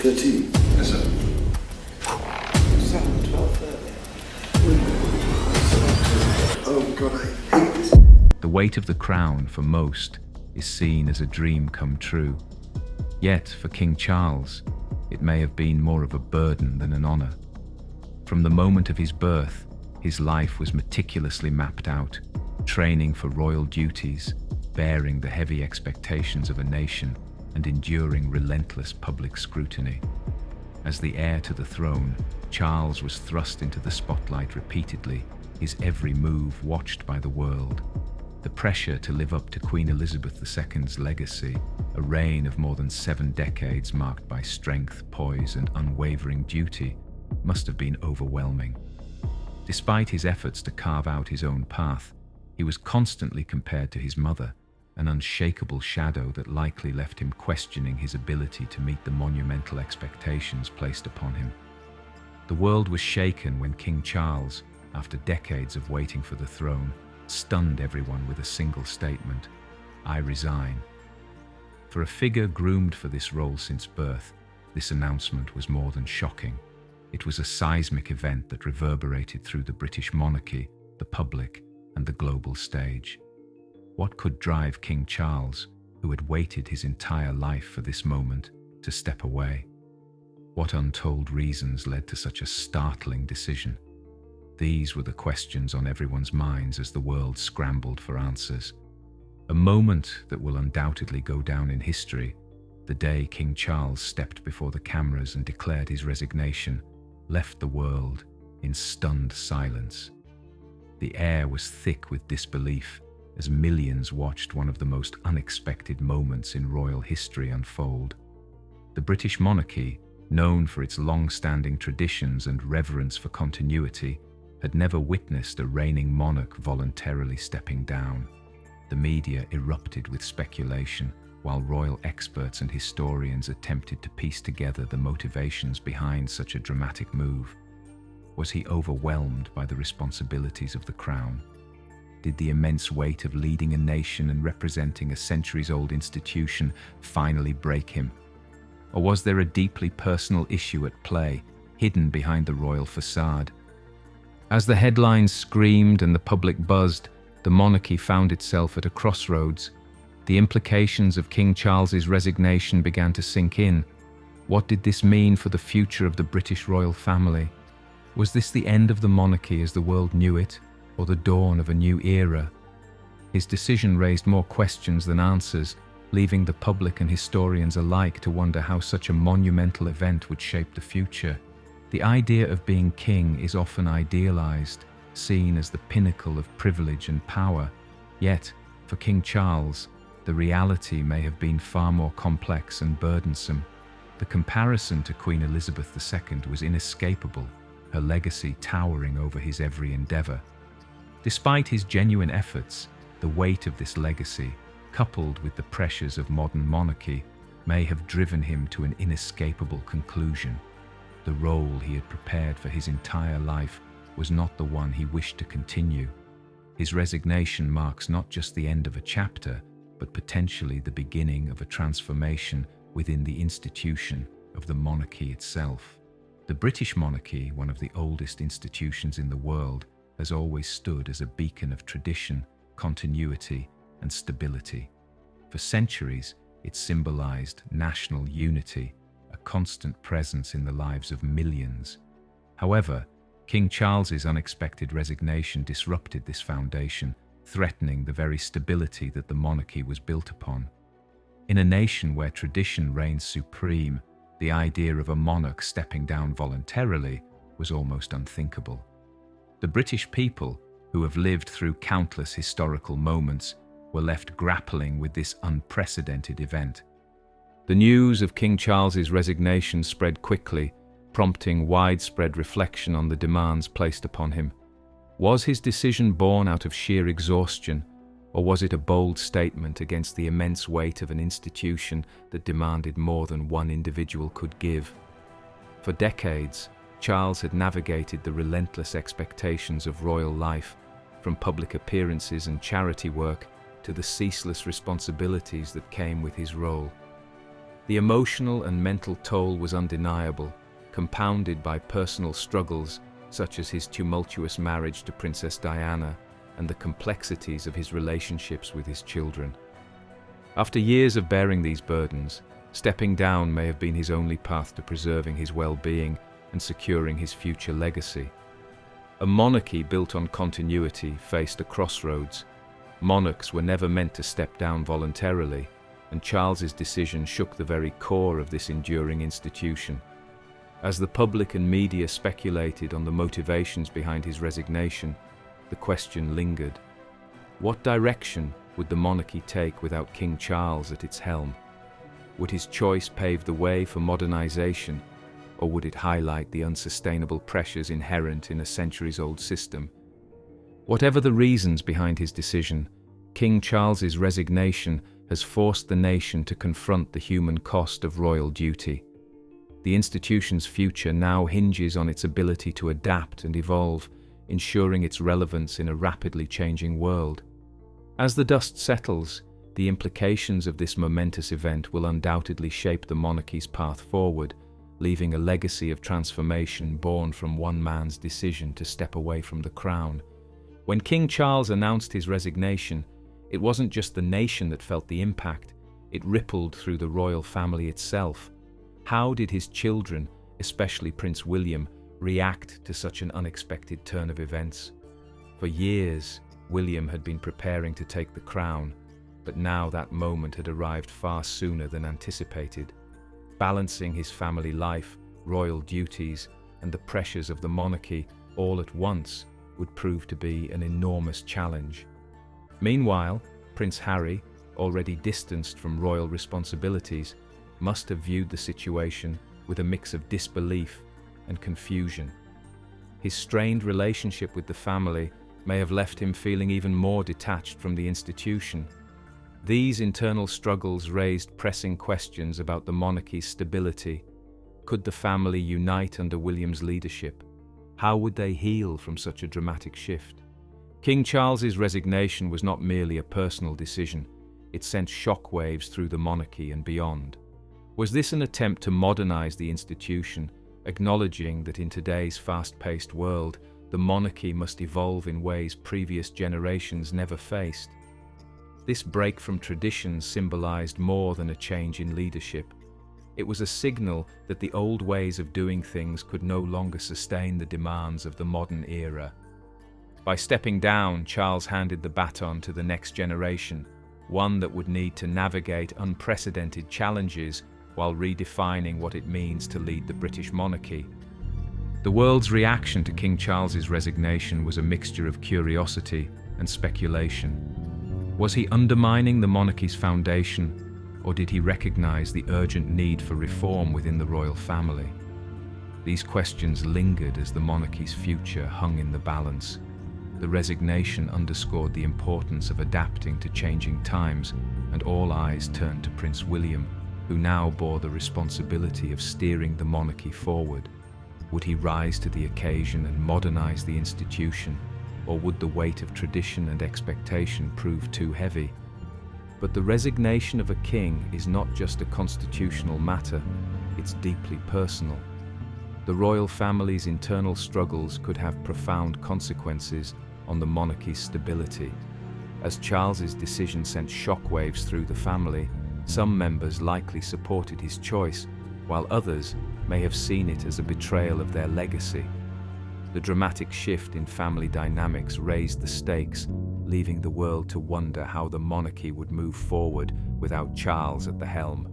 13. Yes, sir. 12:30. Oh God, I hate this. The weight of the crown, for most, is seen as a dream come true. Yet, for King Charles, it may have been more of a burden than an honor. From the moment of his birth, his life was meticulously mapped out, training for royal duties, bearing the heavy expectations of a nation, and enduring relentless public scrutiny. As the heir to the throne, Charles was thrust into the spotlight repeatedly, his every move watched by the world. The pressure to live up to Queen Elizabeth II's legacy, a reign of more than 7 decades marked by strength, poise, and unwavering duty, must have been overwhelming. Despite his efforts to carve out his own path, he was constantly compared to his mother, an unshakable shadow that likely left him questioning his ability to meet the monumental expectations placed upon him. The world was shaken when King Charles, after decades of waiting for the throne, stunned everyone with a single statement: "I resign." For a figure groomed for this role since birth, this announcement was more than shocking. It was a seismic event that reverberated through the British monarchy, the public, and the global stage. What could drive King Charles, who had waited his entire life for this moment, to step away? What untold reasons led to such a startling decision? These were the questions on everyone's minds as the world scrambled for answers. A moment that will undoubtedly go down in history, the day King Charles stepped before the cameras and declared his resignation, left the world in stunned silence. The air was thick with disbelief as millions watched one of the most unexpected moments in royal history unfold. The British monarchy, known for its long-standing traditions and reverence for continuity, had never witnessed a reigning monarch voluntarily stepping down. The media erupted with speculation, while royal experts and historians attempted to piece together the motivations behind such a dramatic move. Was he overwhelmed by the responsibilities of the crown? Did the immense weight of leading a nation and representing a centuries-old institution finally break him? Or was there a deeply personal issue at play, hidden behind the royal facade? As the headlines screamed and the public buzzed, the monarchy found itself at a crossroads. The implications of King Charles's resignation began to sink in. What did this mean for the future of the British royal family? Was this the end of the monarchy as the world knew it, or the dawn of a new era? His decision raised more questions than answers, leaving the public and historians alike to wonder how such a monumental event would shape the future. The idea of being king is often idealized, seen as the pinnacle of privilege and power. Yet, for King Charles, the reality may have been far more complex and burdensome. The comparison to Queen Elizabeth II was inescapable, her legacy towering over his every endeavor. Despite his genuine efforts, the weight of this legacy, coupled with the pressures of modern monarchy, may have driven him to an inescapable conclusion. The role he had prepared for his entire life was not the one he wished to continue. His resignation marks not just the end of a chapter, but potentially the beginning of a transformation within the institution of the monarchy itself. The British monarchy, one of the oldest institutions in the world, has always stood as a beacon of tradition, continuity, and stability. For centuries, it symbolized national unity, a constant presence in the lives of millions. However, King Charles's unexpected resignation disrupted this foundation, threatening the very stability that the monarchy was built upon. In a nation where tradition reigns supreme, the idea of a monarch stepping down voluntarily was almost unthinkable. The British people, who have lived through countless historical moments, were left grappling with this unprecedented event. The news of King Charles's resignation spread quickly, prompting widespread reflection on the demands placed upon him. Was his decision born out of sheer exhaustion, or was it a bold statement against the immense weight of an institution that demanded more than one individual could give? For decades, Charles had navigated the relentless expectations of royal life, from public appearances and charity work to the ceaseless responsibilities that came with his role. The emotional and mental toll was undeniable, compounded by personal struggles such as his tumultuous marriage to Princess Diana and the complexities of his relationships with his children. After years of bearing these burdens, stepping down may have been his only path to preserving his well-being and securing his future legacy. A monarchy built on continuity faced a crossroads. Monarchs were never meant to step down voluntarily, and Charles's decision shook the very core of this enduring institution. As the public and media speculated on the motivations behind his resignation, the question lingered. What direction would the monarchy take without King Charles at its helm? Would his choice pave the way for modernization, or would it highlight the unsustainable pressures inherent in a centuries-old system? Whatever the reasons behind his decision, King Charles's resignation has forced the nation to confront the human cost of royal duty. The institution's future now hinges on its ability to adapt and evolve, ensuring its relevance in a rapidly changing world. As the dust settles, the implications of this momentous event will undoubtedly shape the monarchy's path forward, leaving a legacy of transformation born from one man's decision to step away from the crown. When King Charles announced his resignation, it wasn't just the nation that felt the impact, it rippled through the royal family itself. How did his children, especially Prince William, react to such an unexpected turn of events? For years, William had been preparing to take the crown, but now that moment had arrived far sooner than anticipated. Balancing his family life, royal duties, and the pressures of the monarchy all at once would prove to be an enormous challenge. Meanwhile, Prince Harry, already distanced from royal responsibilities, must have viewed the situation with a mix of disbelief and confusion. His strained relationship with the family may have left him feeling even more detached from the institution. These internal struggles raised pressing questions about the monarchy's stability. Could the family unite under William's leadership? How would they heal from such a dramatic shift? King Charles's resignation was not merely a personal decision, it sent shockwaves through the monarchy and beyond. Was this an attempt to modernize the institution, acknowledging that in today's fast-paced world, the monarchy must evolve in ways previous generations never faced? This break from tradition symbolized more than a change in leadership. It was a signal that the old ways of doing things could no longer sustain the demands of the modern era. By stepping down, Charles handed the baton to the next generation, one that would need to navigate unprecedented challenges while redefining what it means to lead the British monarchy. The world's reaction to King Charles's resignation was a mixture of curiosity and speculation. Was he undermining the monarchy's foundation, or did he recognize the urgent need for reform within the royal family? These questions lingered as the monarchy's future hung in the balance. The resignation underscored the importance of adapting to changing times, and all eyes turned to Prince William, who now bore the responsibility of steering the monarchy forward. Would he rise to the occasion and modernize the institution, or would the weight of tradition and expectation prove too heavy? But the resignation of a king is not just a constitutional matter, it's deeply personal. The royal family's internal struggles could have profound consequences on the monarchy's stability. As Charles's decision sent shockwaves through the family, some members likely supported his choice, while others may have seen it as a betrayal of their legacy. The dramatic shift in family dynamics raised the stakes, leaving the world to wonder how the monarchy would move forward without Charles at the helm.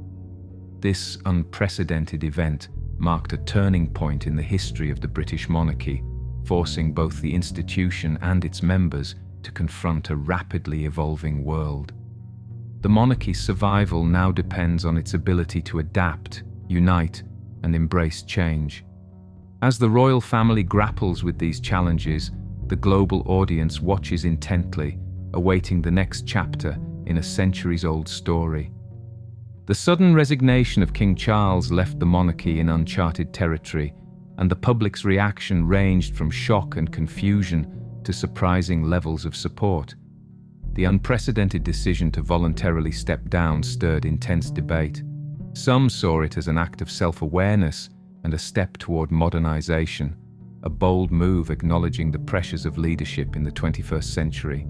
This unprecedented event marked a turning point in the history of the British monarchy, forcing both the institution and its members to confront a rapidly evolving world. The monarchy's survival now depends on its ability to adapt, unite, and embrace change. As the royal family grapples with these challenges, the global audience watches intently, awaiting the next chapter in a centuries-old story. The sudden resignation of King Charles left the monarchy in uncharted territory, and the public's reaction ranged from shock and confusion to surprising levels of support. The unprecedented decision to voluntarily step down stirred intense debate. Some saw it as an act of self-awareness and a step toward modernization, a bold move acknowledging the pressures of leadership in the 21st century.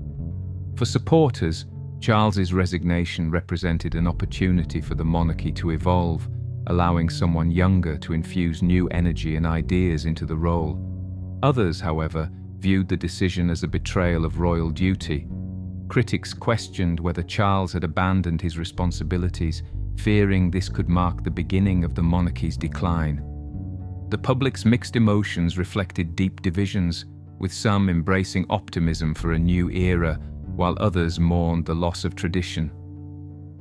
For supporters, Charles's resignation represented an opportunity for the monarchy to evolve, allowing someone younger to infuse new energy and ideas into the role. Others, however, viewed the decision as a betrayal of royal duty. Critics questioned whether Charles had abandoned his responsibilities, fearing this could mark the beginning of the monarchy's decline. The public's mixed emotions reflected deep divisions, with some embracing optimism for a new era, while others mourned the loss of tradition.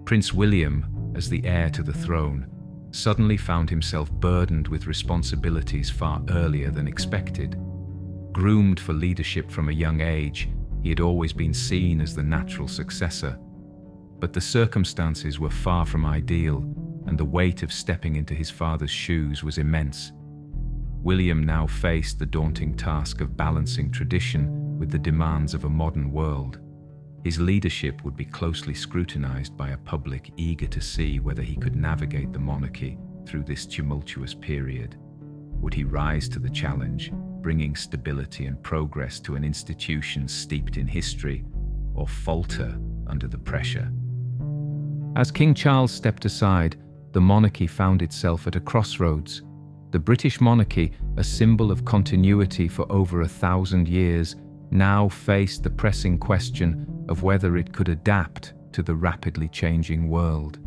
Prince William, as the heir to the throne, suddenly found himself burdened with responsibilities far earlier than expected. Groomed for leadership from a young age, he had always been seen as the natural successor. But the circumstances were far from ideal, and the weight of stepping into his father's shoes was immense. William now faced the daunting task of balancing tradition with the demands of a modern world. His leadership would be closely scrutinized by a public eager to see whether he could navigate the monarchy through this tumultuous period. Would he rise to the challenge, bringing stability and progress to an institution steeped in history, or falter under the pressure? As King Charles stepped aside, the monarchy found itself at a crossroads. The British monarchy, a symbol of continuity for over 1,000 years, now faced the pressing question of whether it could adapt to the rapidly changing world.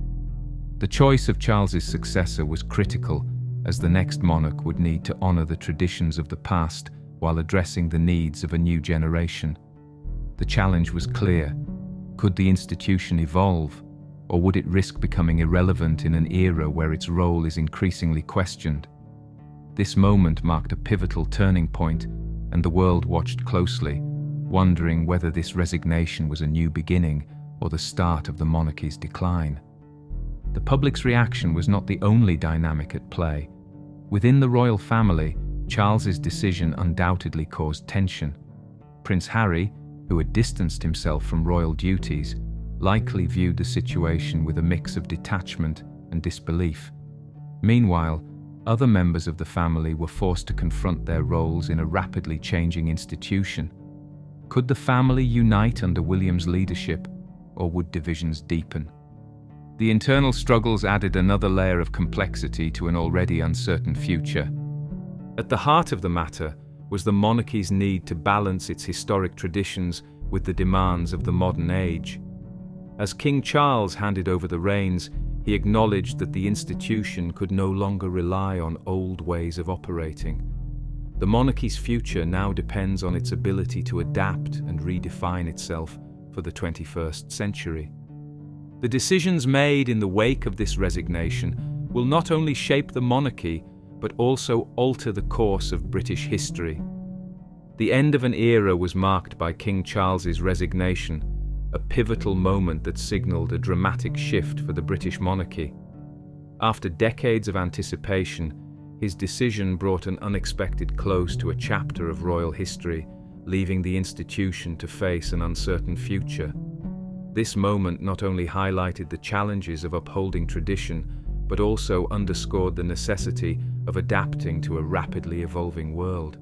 The choice of Charles's successor was critical, as the next monarch would need to honor the traditions of the past while addressing the needs of a new generation. The challenge was clear. Could the institution evolve, or would it risk becoming irrelevant in an era where its role is increasingly questioned? This moment marked a pivotal turning point, and the world watched closely, wondering whether this resignation was a new beginning or the start of the monarchy's decline. The public's reaction was not the only dynamic at play. Within the royal family, Charles's decision undoubtedly caused tension. Prince Harry, who had distanced himself from royal duties, likely viewed the situation with a mix of detachment and disbelief. Meanwhile, other members of the family were forced to confront their roles in a rapidly changing institution. Could the family unite under William's leadership, or would divisions deepen? The internal struggles added another layer of complexity to an already uncertain future. At the heart of the matter was the monarchy's need to balance its historic traditions with the demands of the modern age. As King Charles handed over the reins, he acknowledged that the institution could no longer rely on old ways of operating. The monarchy's future now depends on its ability to adapt and redefine itself for the 21st century. The decisions made in the wake of this resignation will not only shape the monarchy, but also alter the course of British history. The end of an era was marked by King Charles's resignation, a pivotal moment that signaled a dramatic shift for the British monarchy. After decades of anticipation, his decision brought an unexpected close to a chapter of royal history, leaving the institution to face an uncertain future. This moment not only highlighted the challenges of upholding tradition, but also underscored the necessity of adapting to a rapidly evolving world.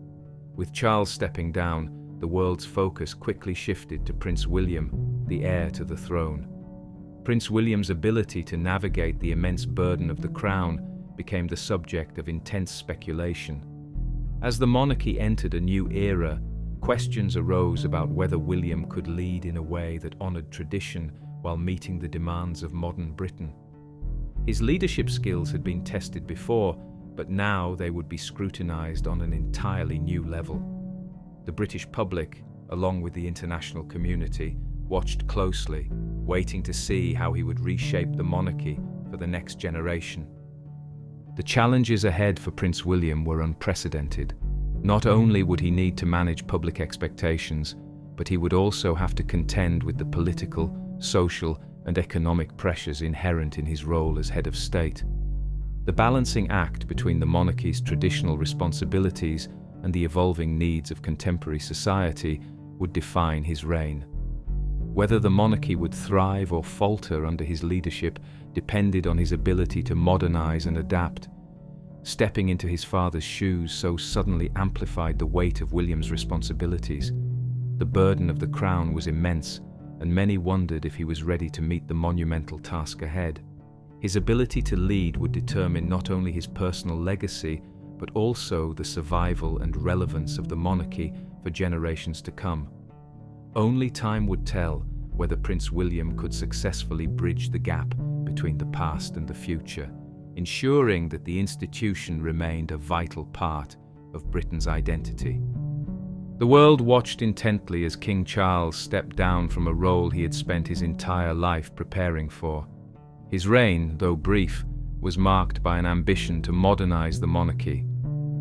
With Charles stepping down, the world's focus quickly shifted to Prince William, the heir to the throne. Prince William's ability to navigate the immense burden of the crown became the subject of intense speculation. As the monarchy entered a new era, questions arose about whether William could lead in a way that honored tradition while meeting the demands of modern Britain. His leadership skills had been tested before, but now they would be scrutinized on an entirely new level. The British public, along with the international community, watched closely, waiting to see how he would reshape the monarchy for the next generation. The challenges ahead for Prince William were unprecedented. Not only would he need to manage public expectations, but he would also have to contend with the political, social, and economic pressures inherent in his role as head of state. The balancing act between the monarchy's traditional responsibilities and the evolving needs of contemporary society would define his reign. Whether the monarchy would thrive or falter under his leadership depended on his ability to modernize and adapt. Stepping into his father's shoes so suddenly amplified the weight of William's responsibilities. The burden of the crown was immense, and many wondered if he was ready to meet the monumental task ahead. His ability to lead would determine not only his personal legacy, but also the survival and relevance of the monarchy for generations to come. Only time would tell whether Prince William could successfully bridge the gap between the past and the future, ensuring that the institution remained a vital part of Britain's identity. The world watched intently as King Charles stepped down from a role he had spent his entire life preparing for. His reign, though brief, was marked by an ambition to modernize the monarchy.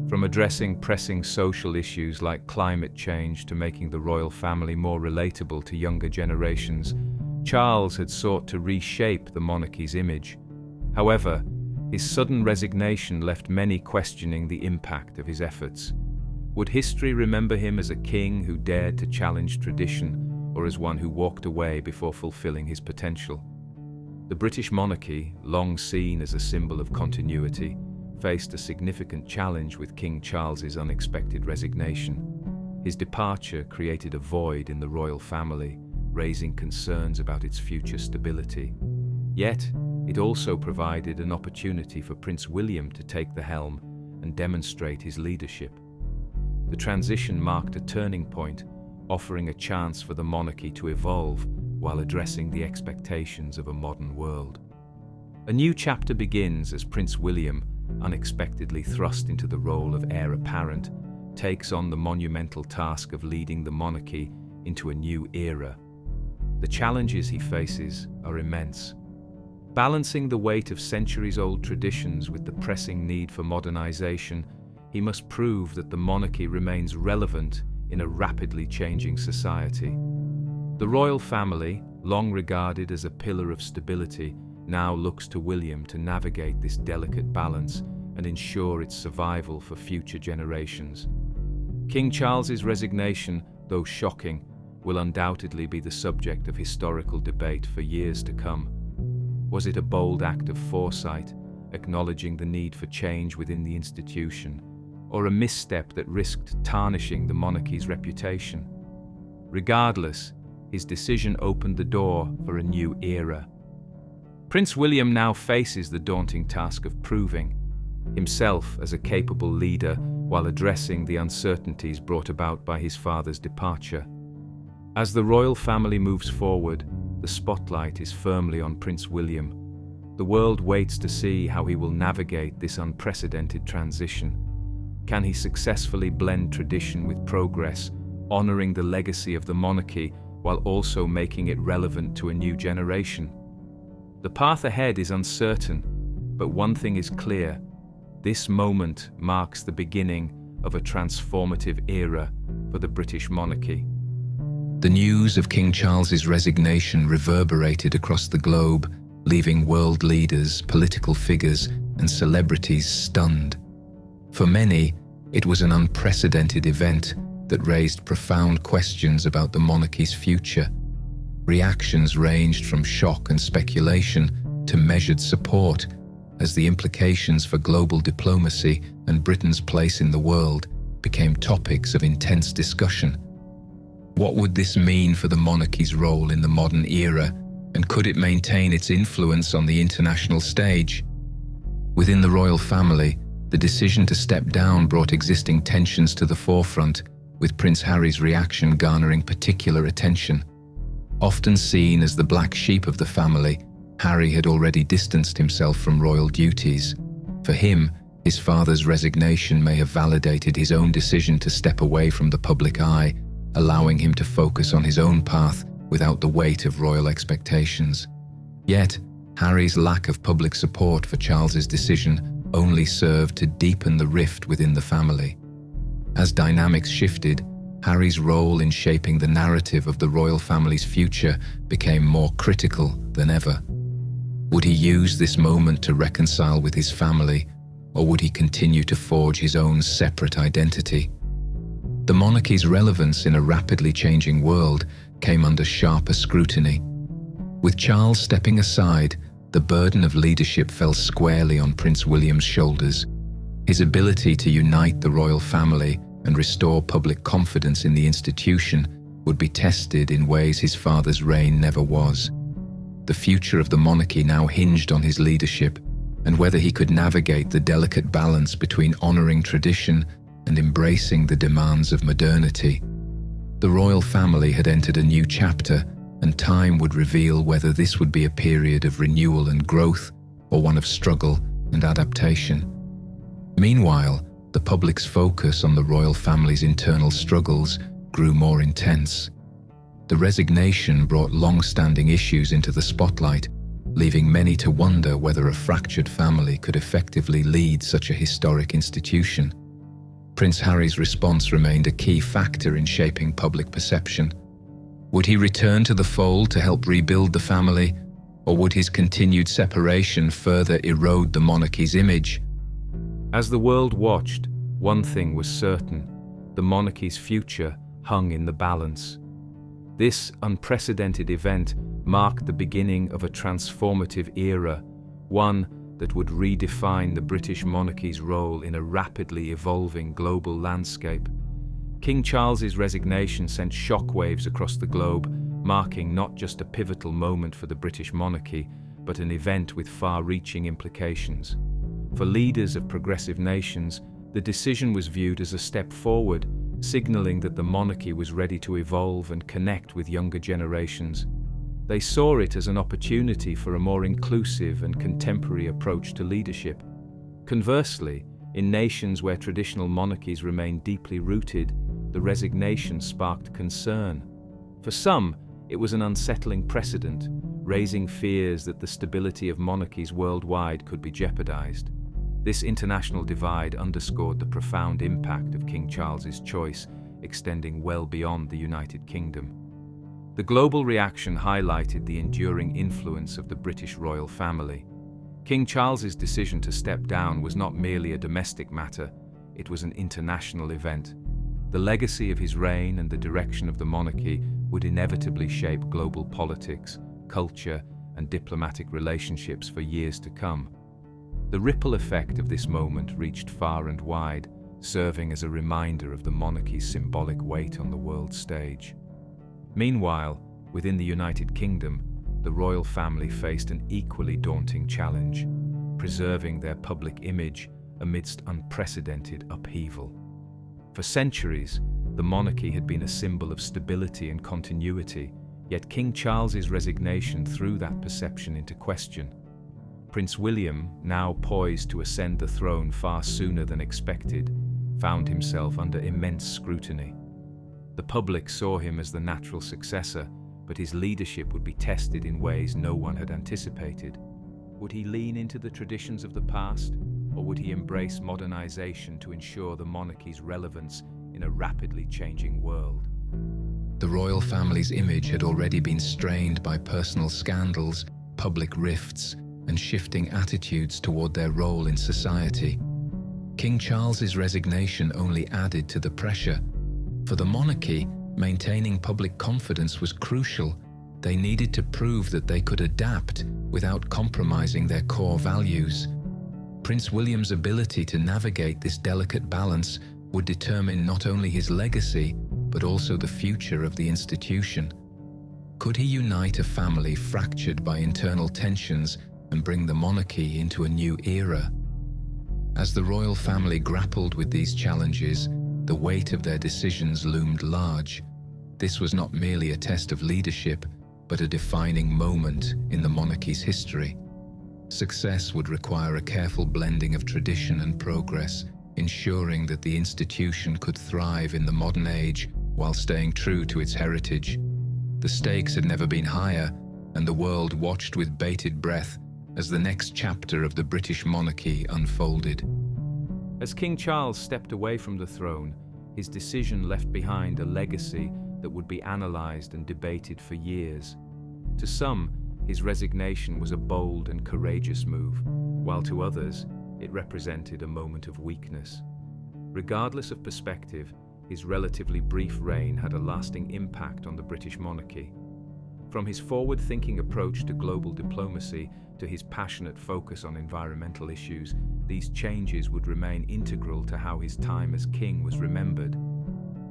From addressing pressing social issues like climate change to making the royal family more relatable to younger generations, Charles had sought to reshape the monarchy's image. However, his sudden resignation left many questioning the impact of his efforts. Would history remember him as a king who dared to challenge tradition, or as one who walked away before fulfilling his potential? The British monarchy, long seen as a symbol of continuity, faced a significant challenge with King Charles's unexpected resignation. His departure created a void in the royal family, raising concerns about its future stability. Yet, it also provided an opportunity for Prince William to take the helm and demonstrate his leadership. The transition marked a turning point, offering a chance for the monarchy to evolve while addressing the expectations of a modern world. A new chapter begins as Prince William, unexpectedly thrust into the role of heir apparent, takes on the monumental task of leading the monarchy into a new era. The challenges he faces are immense. Balancing the weight of centuries-old traditions with the pressing need for modernization, he must prove that the monarchy remains relevant in a rapidly changing society. The royal family, long regarded as a pillar of stability, now looks to William to navigate this delicate balance and ensure its survival for future generations. King Charles's resignation, though shocking, will undoubtedly be the subject of historical debate for years to come. Was it a bold act of foresight, acknowledging the need for change within the institution, or a misstep that risked tarnishing the monarchy's reputation? Regardless, his decision opened the door for a new era. Prince William now faces the daunting task of proving himself as a capable leader while addressing the uncertainties brought about by his father's departure. As the royal family moves forward, the spotlight is firmly on Prince William. The world waits to see how he will navigate this unprecedented transition. Can he successfully blend tradition with progress, honoring the legacy of the monarchy while also making it relevant to a new generation? The path ahead is uncertain, but one thing is clear: this moment marks the beginning of a transformative era for the British monarchy. The news of King Charles's resignation reverberated across the globe, leaving world leaders, political figures, and celebrities stunned. For many, it was an unprecedented event that raised profound questions about the monarchy's future. Reactions ranged from shock and speculation to measured support, as the implications for global diplomacy and Britain's place in the world became topics of intense discussion. What would this mean for the monarchy's role in the modern era, and could it maintain its influence on the international stage? Within the royal family, the decision to step down brought existing tensions to the forefront, with Prince Harry's reaction garnering particular attention. Often seen as the black sheep of the family, Harry had already distanced himself from royal duties. For him, his father's resignation may have validated his own decision to step away from the public eye, allowing him to focus on his own path without the weight of royal expectations. Yet, Harry's lack of public support for Charles's decision only served to deepen the rift within the family. As dynamics shifted, Harry's role in shaping the narrative of the royal family's future became more critical than ever. Would he use this moment to reconcile with his family, or would he continue to forge his own separate identity? The monarchy's relevance in a rapidly changing world came under sharper scrutiny. With Charles stepping aside, the burden of leadership fell squarely on Prince William's shoulders. His ability to unite the royal family and restore public confidence in the institution would be tested in ways his father's reign never was. The future of the monarchy now hinged on his leadership and whether he could navigate the delicate balance between honoring tradition and embracing the demands of modernity. The royal family had entered a new chapter, and time would reveal whether this would be a period of renewal and growth or one of struggle and adaptation. Meanwhile, the public's focus on the royal family's internal struggles grew more intense. The resignation brought long-standing issues into the spotlight, leaving many to wonder whether a fractured family could effectively lead such a historic institution. Prince Harry's response remained a key factor in shaping public perception. Would he return to the fold to help rebuild the family, or would his continued separation further erode the monarchy's image? As the world watched, one thing was certain: the monarchy's future hung in the balance. This unprecedented event marked the beginning of a transformative era, one that would redefine the British monarchy's role in a rapidly evolving global landscape. King Charles's resignation sent shockwaves across the globe, marking not just a pivotal moment for the British monarchy, but an event with far-reaching implications. For leaders of progressive nations, the decision was viewed as a step forward, signaling that the monarchy was ready to evolve and connect with younger generations. They saw it as an opportunity for a more inclusive and contemporary approach to leadership. Conversely, in nations where traditional monarchies remained deeply rooted, the resignation sparked concern. For some, it was an unsettling precedent, raising fears that the stability of monarchies worldwide could be jeopardized. This international divide underscored the profound impact of King Charles's choice, extending well beyond the United Kingdom. The global reaction highlighted the enduring influence of the British royal family. King Charles's decision to step down was not merely a domestic matter, it was an international event. The legacy of his reign and the direction of the monarchy would inevitably shape global politics, culture, and diplomatic relationships for years to come. The ripple effect of this moment reached far and wide, serving as a reminder of the monarchy's symbolic weight on the world stage. Meanwhile, within the United Kingdom, the royal family faced an equally daunting challenge: preserving their public image amidst unprecedented upheaval. For centuries, the monarchy had been a symbol of stability and continuity, yet King Charles's resignation threw that perception into question. Prince William, now poised to ascend the throne far sooner than expected, found himself under immense scrutiny. The public saw him as the natural successor, but his leadership would be tested in ways no one had anticipated. Would he lean into the traditions of the past, or would he embrace modernization to ensure the monarchy's relevance in a rapidly changing world? The royal family's image had already been strained by personal scandals, public rifts, and shifting attitudes toward their role in society. King Charles's resignation only added to the pressure. For the monarchy, maintaining public confidence was crucial. They needed to prove that they could adapt without compromising their core values. Prince William's ability to navigate this delicate balance would determine not only his legacy, but also the future of the institution. Could he unite a family fractured by internal tensions and bring the monarchy into a new era? As the royal family grappled with these challenges, the weight of their decisions loomed large. This was not merely a test of leadership, but a defining moment in the monarchy's history. Success would require a careful blending of tradition and progress, ensuring that the institution could thrive in the modern age while staying true to its heritage. The stakes had never been higher, and the world watched with bated breath as the next chapter of the British monarchy unfolded. As King Charles stepped away from the throne, his decision left behind a legacy that would be analysed and debated for years. To some, his resignation was a bold and courageous move, while to others, it represented a moment of weakness. Regardless of perspective, his relatively brief reign had a lasting impact on the British monarchy. From his forward-thinking approach to global diplomacy to his passionate focus on environmental issues, these changes would remain integral to how his time as king was remembered.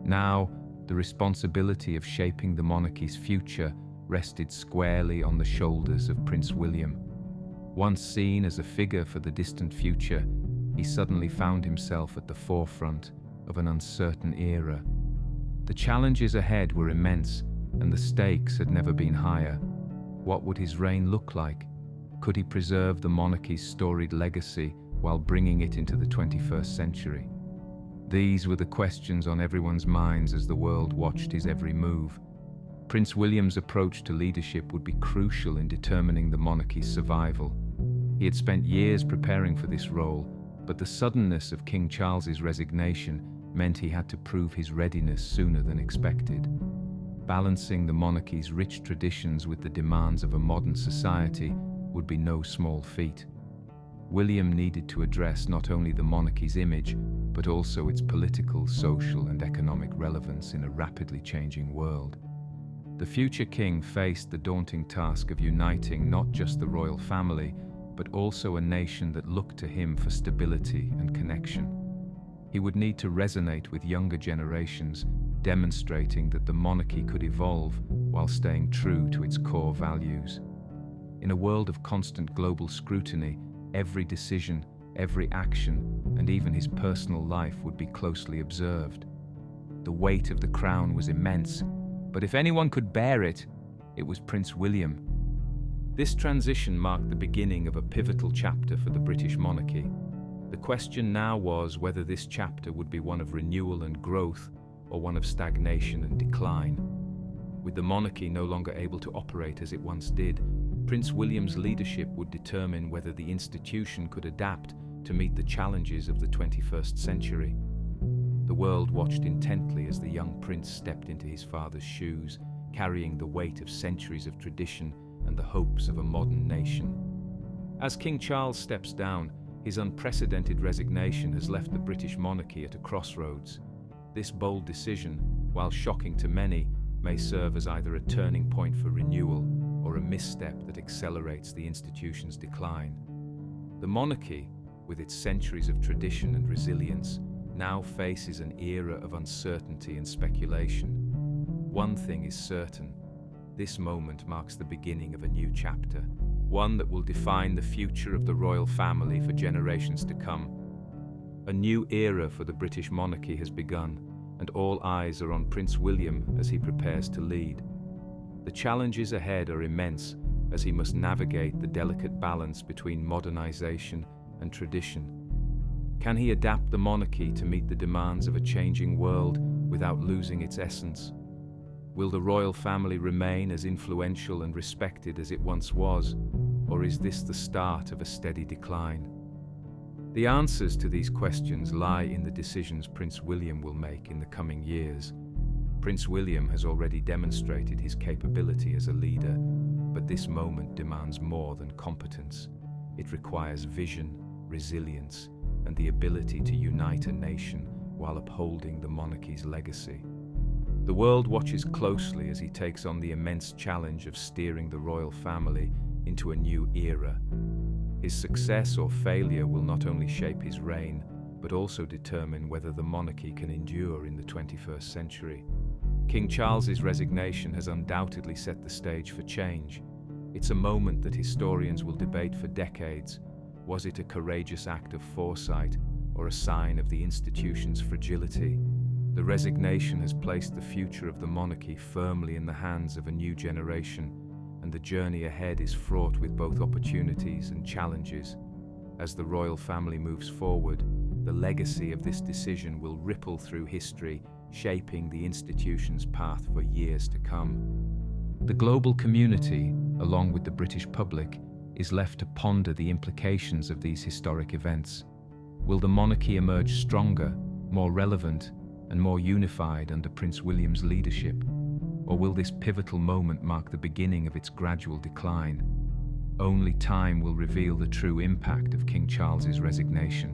Now, the responsibility of shaping the monarchy's future rested squarely on the shoulders of Prince William. Once seen as a figure for the distant future, he suddenly found himself at the forefront of an uncertain era. The challenges ahead were immense, and the stakes had never been higher. What would his reign look like? Could he preserve the monarchy's storied legacy while bringing it into the 21st century? These were the questions on everyone's minds as the world watched his every move. Prince William's approach to leadership would be crucial in determining the monarchy's survival. He had spent years preparing for this role, but the suddenness of King Charles's resignation meant he had to prove his readiness sooner than expected. Balancing the monarchy's rich traditions with the demands of a modern society would be no small feat. William needed to address not only the monarchy's image, but also its political, social, and economic relevance in a rapidly changing world. The future king faced the daunting task of uniting not just the royal family, but also a nation that looked to him for stability and connection. He would need to resonate with younger generations, demonstrating that the monarchy could evolve while staying true to its core values. In a world of constant global scrutiny, every decision, every action, and even his personal life would be closely observed. The weight of the crown was immense, but if anyone could bear it, it was Prince William. This transition marked the beginning of a pivotal chapter for the British monarchy. The question now was whether this chapter would be one of renewal and growth, or one of stagnation and decline. With the monarchy no longer able to operate as it once did, Prince William's leadership would determine whether the institution could adapt to meet the challenges of the 21st century. The world watched intently as the young prince stepped into his father's shoes, carrying the weight of centuries of tradition and the hopes of a modern nation. As King Charles steps down, his unprecedented resignation has left the British monarchy at a crossroads. This bold decision, while shocking to many, may serve as either a turning point for renewal or a misstep that accelerates the institution's decline. The monarchy, with its centuries of tradition and resilience, now faces an era of uncertainty and speculation. One thing is certain: this moment marks the beginning of a new chapter, one that will define the future of the royal family for generations to come. A new era for the British monarchy has begun, and all eyes are on Prince William as he prepares to lead. The challenges ahead are immense, as he must navigate the delicate balance between modernization and tradition. Can he adapt the monarchy to meet the demands of a changing world without losing its essence? Will the royal family remain as influential and respected as it once was, or is this the start of a steady decline? The answers to these questions lie in the decisions Prince William will make in the coming years. Prince William has already demonstrated his capability as a leader, but this moment demands more than competence. It requires vision, resilience, and the ability to unite a nation while upholding the monarchy's legacy. The world watches closely as he takes on the immense challenge of steering the royal family into a new era. His success or failure will not only shape his reign, but also determine whether the monarchy can endure in the 21st century. King Charles's resignation has undoubtedly set the stage for change. It's a moment that historians will debate for decades. Was it a courageous act of foresight or a sign of the institution's fragility? The resignation has placed the future of the monarchy firmly in the hands of a new generation, and the journey ahead is fraught with both opportunities and challenges. As the royal family moves forward, the legacy of this decision will ripple through history, shaping the institution's path for years to come. The global community, along with the British public, is left to ponder the implications of these historic events. Will the monarchy emerge stronger, more relevant, and more unified under Prince William's leadership? Or will this pivotal moment mark the beginning of its gradual decline? Only time will reveal the true impact of King Charles's resignation.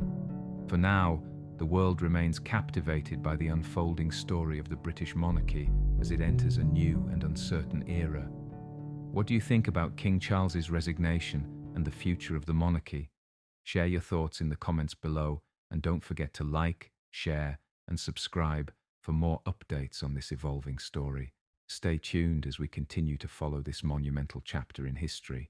For now, the world remains captivated by the unfolding story of the British monarchy as it enters a new and uncertain era. What do you think about King Charles's resignation and the future of the monarchy? Share your thoughts in the comments below, and don't forget to like, share, and subscribe for more updates on this evolving story. Stay tuned as we continue to follow this monumental chapter in history.